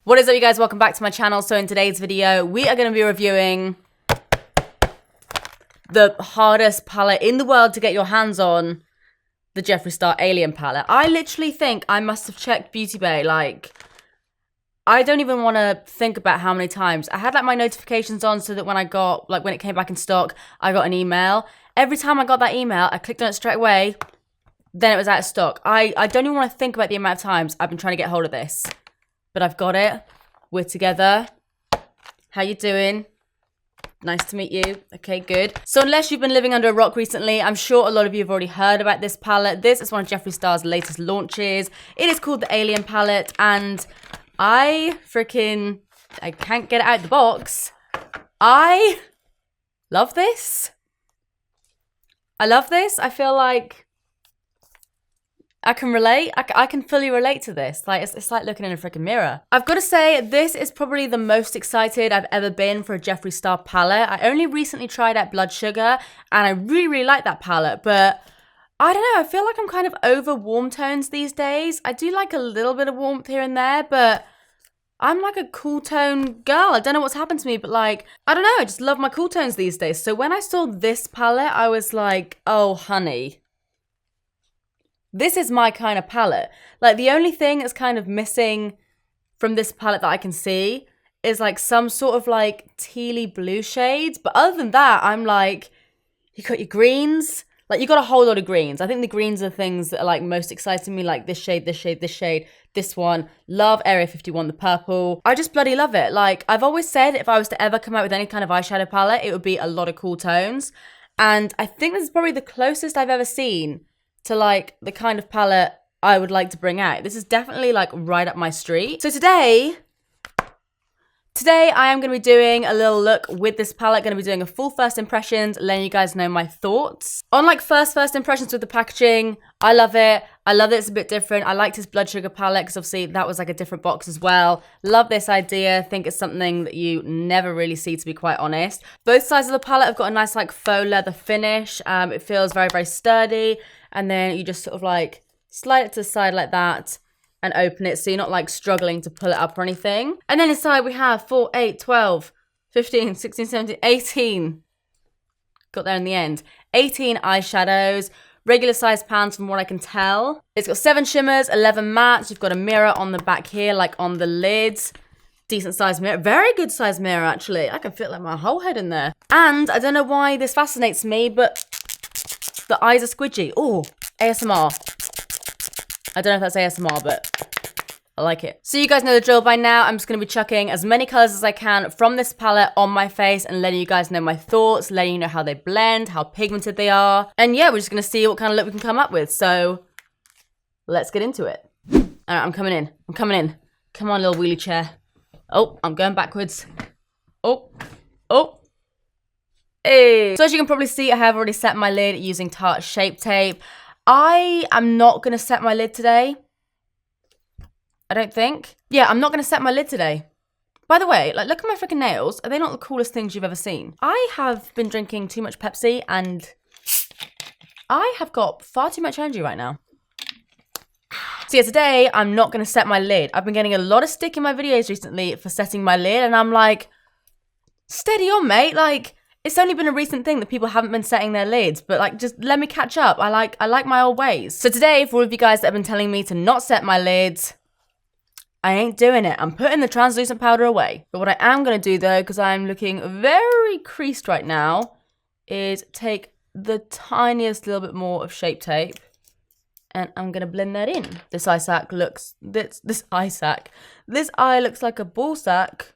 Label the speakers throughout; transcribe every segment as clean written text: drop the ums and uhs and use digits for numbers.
Speaker 1: What is up, you guys? Welcome back to my channel. So in today's video, we are going to be reviewing the hardest palette in the world to get your hands on, the Jeffree Star Alien palette. I literally think I must have checked Beauty Bay, like, I don't even want to think about how many times. I had like my notifications on so that when I got, like when it came back in stock, I got an email. Every time I got that email, I clicked on it straight away, then it was out of stock. I don't even want to think about the amount of times I've been trying to get hold of this. But I've got it. We're together. How you doing? Nice to meet you. Okay, good. So unless you've been living under a rock recently, I'm sure a lot of you have already heard about this palette. This is one of Jeffree Star's latest launches. It is called the Alien palette, and I can't get it out of the box. I love this. I love this. I feel like I can relate. I can fully relate to this. Like, it's like looking in a freaking mirror. I've got to say, this is probably the most excited I've ever been for a Jeffree Star palette. I only recently tried out Blood Sugar, and I really like that palette, but I don't know. I feel like I'm kind of over warm tones these days. I do like a little bit of warmth here and there, but I'm like a cool tone girl. I don't know what's happened to me, but like, I don't know. I just love my cool tones these days. So when I saw this palette, I was like, oh, honey, this is my kind of palette. Like, the only thing that's kind of missing from this palette that I can see is like some sort of like tealy blue shades. But other than that, I'm like, you got your greens. Like, you got a whole lot of greens. I think the greens are things that are like most exciting me, like this shade, this shade, this shade, this one. Love Area 51, the purple. I just bloody love it. Like, I've always said, if I was to ever come out with any kind of eyeshadow palette, it would be a lot of cool tones. And I think this is probably the closest I've ever seen to like the kind of palette I would like to bring out. This is definitely like right up my street. So today I am going to be doing a little look with this palette. Going to be doing a full first impressions, letting you guys know my thoughts. On like first impressions with the packaging, I love it. I love that it's a bit different. I liked his Blood Sugar palette because obviously that was like a different box as well. Love this idea. Think it's something that you never really see, to be quite honest. Both sides of the palette have got a nice like faux leather finish. It feels very, very sturdy. And then you just sort of like slide it to the side like that and open it, so you're not like struggling to pull it up or anything. And then inside we have 4, 8, 12, 15, 16, 17, 18. Got there in the end. 18 eyeshadows, regular size pans from what I can tell. It's got 7 shimmers, 11 mattes. You've got a mirror on the back here, like on the lids. Decent size mirror, very good size mirror actually. I can fit like my whole head in there. And I don't know why this fascinates me, but the eyes are squidgy. Oh, ASMR. I don't know if that's ASMR, but I like it. So you guys know the drill by now. I'm just going to be chucking as many colors as I can from this palette on my face and letting you guys know my thoughts, letting you know how they blend, how pigmented they are. And yeah, we're just going to see what kind of look we can come up with. So let's get into it. All right, I'm coming in. I'm coming in. Come on, little wheelie chair. Oh, I'm going backwards. Oh. Hey. So as you can probably see, I have already set my lid using Tarte Shape Tape. I am not going to set my lid today. I don't think. Yeah, I'm not going to set my lid today. By the way, like, look at my freaking nails. Are they not the coolest things you've ever seen? I have been drinking too much Pepsi and I have got far too much energy right now. So yeah, today I'm not going to set my lid. I've been getting a lot of stick in my videos recently for setting my lid, and I'm like, steady on, mate. Like, it's only been a recent thing that people haven't been setting their lids, but like, just let me catch up. I like my old ways. So today, for all of you guys that have been telling me to not set my lids, I ain't doing it. I'm putting the translucent powder away. But what I am going to do though, because I'm looking very creased right now, is take the tiniest little bit more of Shape Tape and I'm going to blend that in. This eye looks like a ball sack.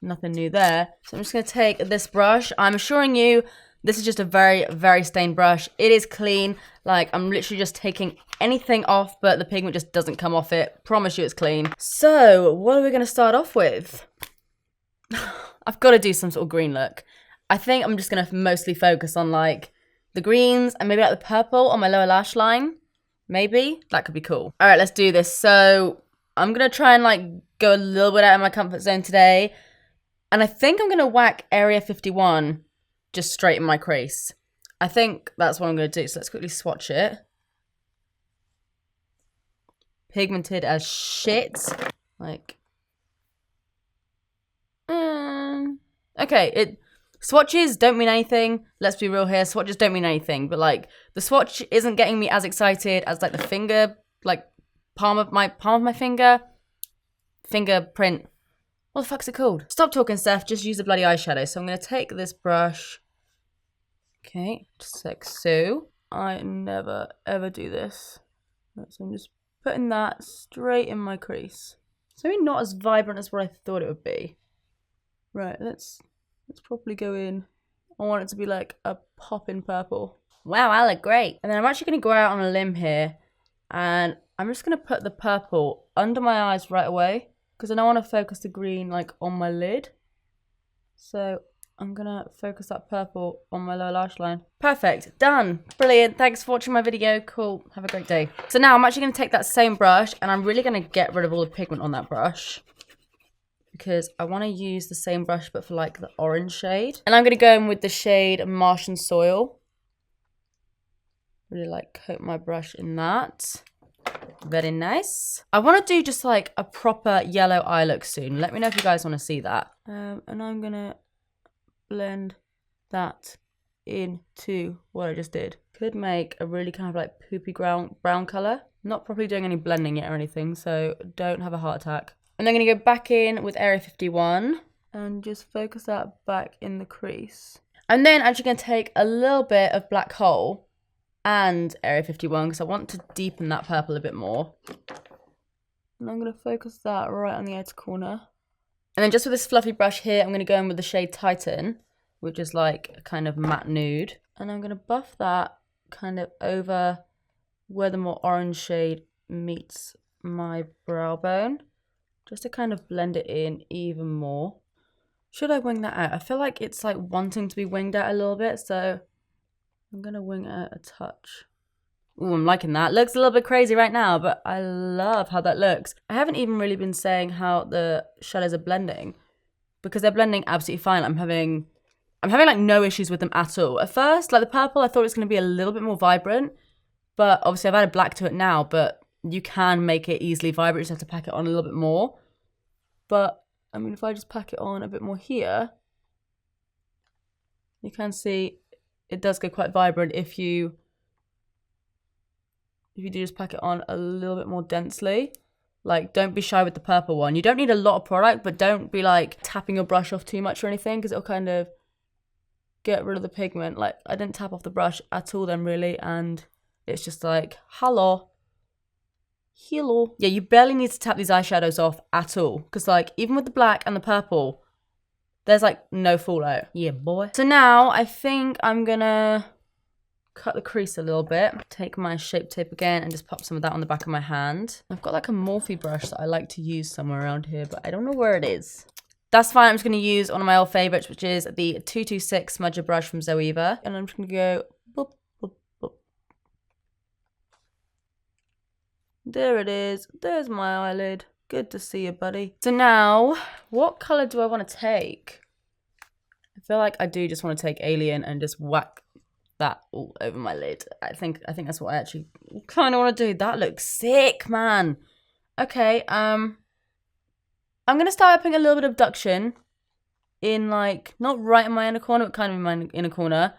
Speaker 1: Nothing new there. So I'm just going to take this brush. I'm assuring you, this is just a very, very stained brush. It is clean. Like, I'm literally just taking anything off, but the pigment just doesn't come off it. Promise you it's clean. So, what are we going to start off with? I've got to do some sort of green look. I think I'm just going to mostly focus on, like, the greens and maybe, like, the purple on my lower lash line. Maybe. That could be cool. All right, let's do this. So, I'm going to try and, like, go a little bit out of my comfort zone today. And I think I'm going to whack Area 51 just straight in my crease. I think that's what I'm going to do. So let's quickly swatch it. Pigmented as shit. Like, Okay, swatches don't mean anything. Let's be real here. Swatches don't mean anything. But like the swatch isn't getting me as excited as like the finger, like palm of my fingerprint. What the fuck's it called? Stop talking, Steph. Just use the bloody eyeshadow. So I'm gonna take this brush. Okay, just like so. I never ever do this. So I'm just putting that straight in my crease. It's maybe not as vibrant as what I thought it would be. Right, let's properly go in. I want it to be like a poppin' purple. Wow, I look great. And then I'm actually gonna go out on a limb here, and I'm just gonna put the purple under my eyes right away because I don't want to focus the green like on my lid. So I'm gonna focus that purple on my lower lash line. Perfect, done. Brilliant, thanks for watching my video. Cool, have a great day. So now I'm actually gonna take that same brush and I'm really gonna get rid of all the pigment on that brush because I wanna use the same brush but for like the orange shade. And I'm gonna go in with the shade Martian Soil. Really like coat my brush in that. Very nice. I wanna do just like a proper yellow eye look soon. Let me know if you guys wanna see that. And I'm gonna blend that into what I just did. Could make a really kind of like poopy brown color. Not properly doing any blending yet or anything, so don't have a heart attack. And then I'm gonna go back in with Area 51 and just focus that back in the crease. And then I'm actually gonna take a little bit of Black Hole and Area 51 because I want to deepen that purple a bit more. And I'm gonna focus that right on the outer corner. And then just with this fluffy brush here, I'm going to go in with the shade Titan, which is like a kind of matte nude. And I'm going to buff that kind of over where the more orange shade meets my brow bone, just to kind of blend it in even more. Should I wing that out? I feel like it's like wanting to be winged out a little bit, so I'm going to wing it out a touch. Ooh, I'm liking that. Looks a little bit crazy right now, but I love how that looks. I haven't even really been saying how the shadows are blending because they're blending absolutely fine. I'm having like no issues with them at all. At first, like the purple, I thought it was going to be a little bit more vibrant, but obviously I've added black to it now, but you can make it easily vibrant. You just have to pack it on a little bit more. But I mean, if I just pack it on a bit more here, you can see it does go quite vibrant if you do just pack it on a little bit more densely. Like, don't be shy with the purple one. You don't need a lot of product, but don't be like tapping your brush off too much or anything because it'll kind of get rid of the pigment. Like, I didn't tap off the brush at all then really, and it's just like, hello. Yeah, you barely need to tap these eyeshadows off at all because like, even with the black and the purple, there's like no fallout. Yeah, boy. So now I think I'm gonna cut the crease a little bit, take my Shape Tape again and just pop some of that on the back of my hand. I've got like a Morphe brush that I like to use somewhere around here, but I don't know where it is. That's fine, I'm just going to use one of my old favourites, which is the 226 Smudger brush from Zoeva. And I'm just going to go boop, boop, boop. There it is, there's my eyelid. Good to see you, buddy. So now, what colour do I want to take? I feel like I do just want to take Alien and just whack that all over my lid. I think that's what I actually kind of want to do. That looks sick, man. Okay, I'm gonna start putting a little bit of abduction in, like, not right in my inner corner, but kind of in my inner corner.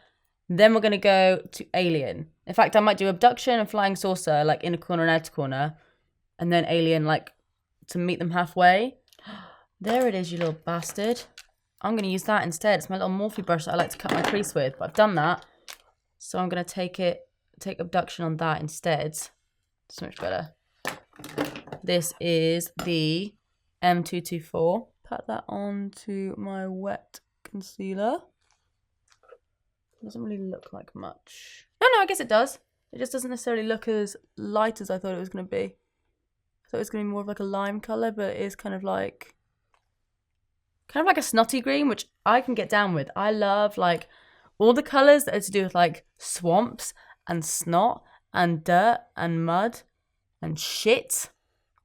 Speaker 1: Then we're gonna go to Alien. In fact, I might do abduction and Flying Saucer, like inner corner and outer corner, and then Alien, like, to meet them halfway. There it is, you little bastard. I'm gonna use that instead. It's my little Morphe brush that I like to cut my crease with, but I've done that. So I'm going to take abduction on that instead. So much better. This is the M224. Pat that onto my wet concealer. Doesn't really look like much. No, I guess it does. It just doesn't necessarily look as light as I thought it was going to be. I thought it was going to be more of like a lime colour, but it is kind of like a snotty green, which I can get down with. I love like all the colours that are to do with like swamps and snot and dirt and mud and shit.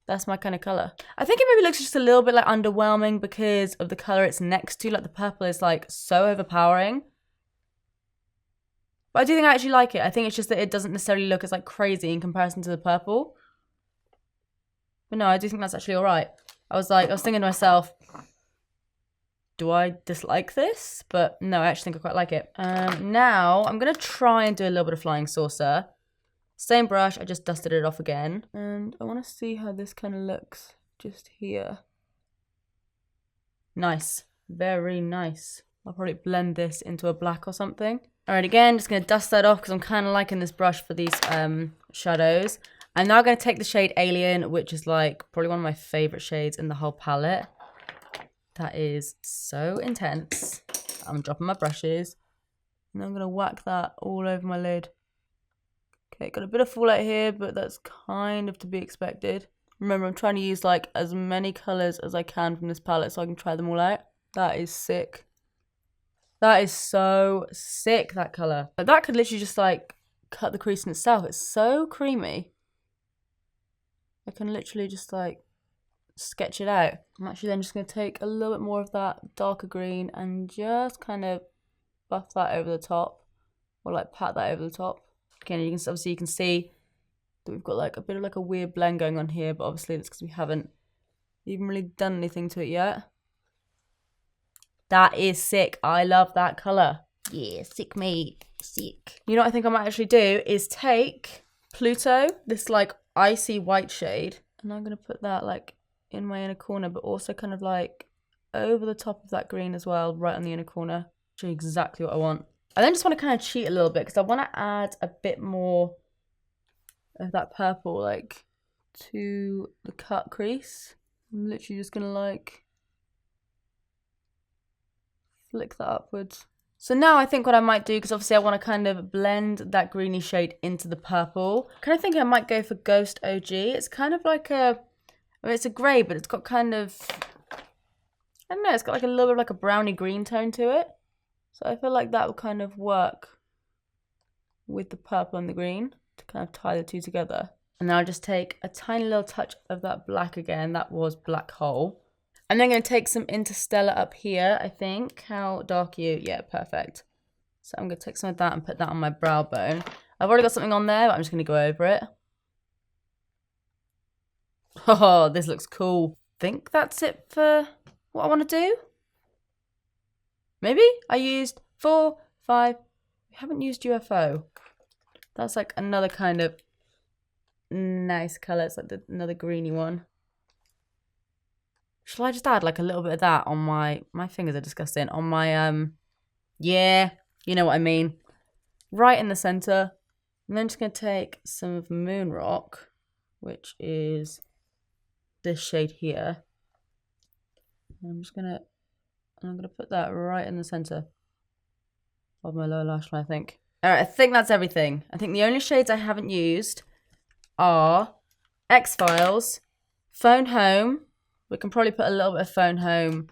Speaker 1: That's my kind of colour. I think it maybe looks just a little bit like underwhelming because of the colour it's next to. Like the purple is like so overpowering. But I do think I actually like it. I think it's just that it doesn't necessarily look as like crazy in comparison to the purple. But no, I do think that's actually alright. I was thinking to myself, do I dislike this? But no, I actually think I quite like it. Now I'm going to try and do a little bit of flying saucer. Same brush, I just dusted it off again. And I want to see how this kind of looks just here. Nice. Very nice. I'll probably blend this into a black or something. Alright, again, just going to dust that off because I'm kind of liking this brush for these shadows. I'm now going to take the shade Alien, which is like probably one of my favourite shades in the whole palette. That is so intense. I'm dropping my brushes. And I'm going to whack that all over my lid. Okay, got a bit of fallout here, but that's kind of to be expected. Remember, I'm trying to use like as many colours as I can from this palette so I can try them all out. That is sick. That is so sick, that colour. Like, that could literally just like cut the crease in itself. It's so creamy. I can literally just like sketch it out. I'm actually then just going to take a little bit more of that darker green and just kind of buff that over the top. Or like pat that over the top. Again, you can obviously see that we've got like a bit of like a weird blend going on here, but obviously that's because we haven't even really done anything to it yet. That is sick. I love that colour. Yeah, sick me. Sick. You know what I think I might actually do is take Pluto, this like icy white shade, and I'm going to put that like in my inner corner, but also kind of like over the top of that green as well, right on the inner corner. Show you exactly what I want. I then just want to kind of cheat a little bit because I want to add a bit more of that purple like to the cut crease. I'm literally just going to like flick that upwards. So now I think what I might do, because obviously I want to kind of blend that greeny shade into the purple. Kind of think I might go for Ghost OG. It's kind of like a, I mean, it's a grey, but it's got kind of, I don't know, it's got like a little bit of like a browny green tone to it. So I feel like that will kind of work with the purple and the green to kind of tie the two together. And now I'll just take a tiny little touch of that black again. That was Black Hole. And then I'm going to take some Interstellar up here, I think. How dark are you? Yeah, perfect. So I'm going to take some of that and put that on my brow bone. I've already got something on there, but I'm just going to go over it. Oh, this looks cool. I think that's it for what I want to do. Maybe I used 4, 5. We haven't used UFO. That's like another kind of nice colour. It's like another greeny one. Shall I just add like a little bit of that on my fingers are disgusting. On my, yeah, you know what I mean. Right in the centre. I'm then just going to take some of Moon Rock, which is this shade here. And I'm going to put that right in the centre of my lower lash line, I think. Alright, I think that's everything. I think the only shades I haven't used are X-Files, Phone Home. We can probably put a little bit of Phone Home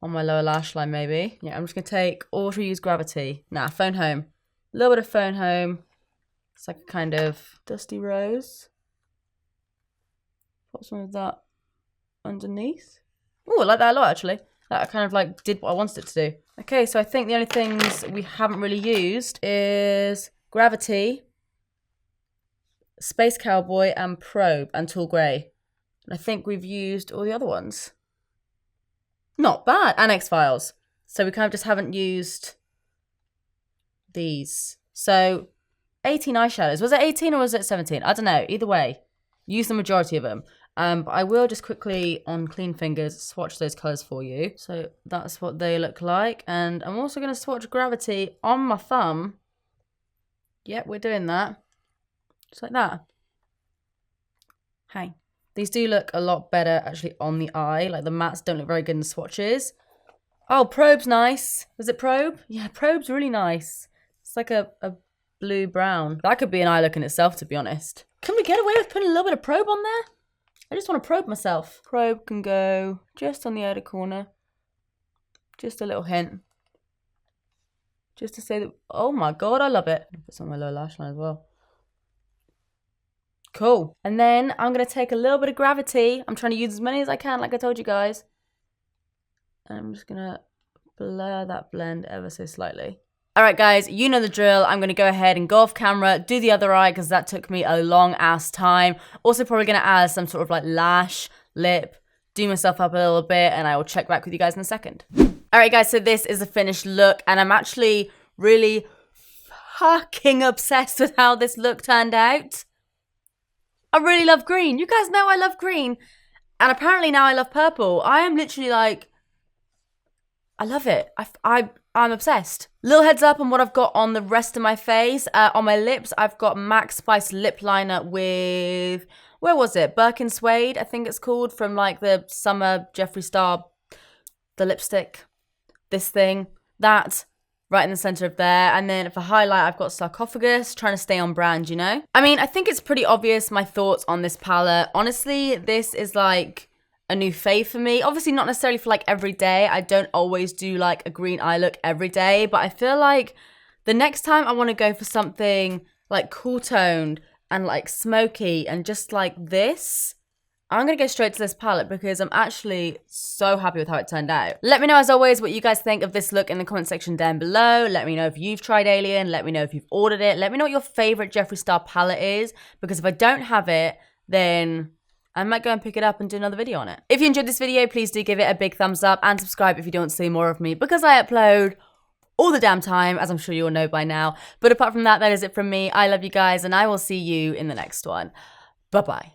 Speaker 1: on my lower lash line, maybe. Yeah, I'm just going to take Auto Use Gravity. Nah, Phone Home. A little bit of Phone Home. It's like a kind of dusty rose. Put some of that underneath. Oh, I like that a lot, actually. That kind of like did what I wanted it to do. Okay, so I think the only things we haven't really used is Gravity, Space Cowboy, and Probe, and Tall Grey. And I think we've used all the other ones. Not bad. And X-Files. So we kind of just haven't used these. So 18 eyeshadows. Was it 18 or was it 17? I don't know. Either way, use the majority of them. But I will just quickly, on clean fingers, swatch those colours for you. So that's what they look like. And I'm also going to swatch Gravity on my thumb. Yep, we're doing that. Just like that. Hey. These do look a lot better, actually, on the eye. Like, the mattes don't look very good in the swatches. Oh, Probe's nice. Was it Probe? Yeah, Probe's really nice. It's like a blue-brown. That could be an eye look in itself, to be honest. Can we get away with putting a little bit of Probe on there? I just want to probe myself. Probe can go just on the outer corner. Just a little hint. Just to say that, oh my god, I love it. Put some on my lower lash line as well. Cool. And then I'm going to take a little bit of Gravity. I'm trying to use as many as I can, like I told you guys. And I'm just going to blur that blend ever so slightly. Alright guys, you know the drill. I'm going to go ahead and go off camera, do the other eye because that took me a long ass time. Also probably going to add some sort of like lash, lip, do myself up a little bit, and I will check back with you guys in a second. All right, guys, so this is a finished look, and I'm actually really fucking obsessed with how this look turned out. I really love green. You guys know I love green. And apparently now I love purple. I am literally like, I love it. I'm obsessed. Little heads up on what I've got on the rest of my face. On my lips, I've got Max Spice lip liner with, where was it? Birkin Suede, I think it's called, from like the summer Jeffree Star, the lipstick, this thing, that, right in the center of there. And then for highlight, I've got Sarcophagus, trying to stay on brand, you know? I mean, I think it's pretty obvious my thoughts on this palette. Honestly, this is like a new fave for me. Obviously not necessarily for like every day. I don't always do like a green eye look every day, but I feel like the next time I want to go for something like cool toned and like smoky and just like this, I'm going to go straight to this palette because I'm actually so happy with how it turned out. Let me know, as always, what you guys think of this look in the comment section down below. Let me know if you've tried Alien. Let me know if you've ordered it. Let me know what your favorite Jeffree Star palette is, because if I don't have it, then I might go and pick it up and do another video on it. If you enjoyed this video, please do give it a big thumbs up and subscribe if you don't want to see more of me, because I upload all the damn time, as I'm sure you all know by now. But apart from that, that is it from me. I love you guys, and I will see you in the next one. Bye-bye.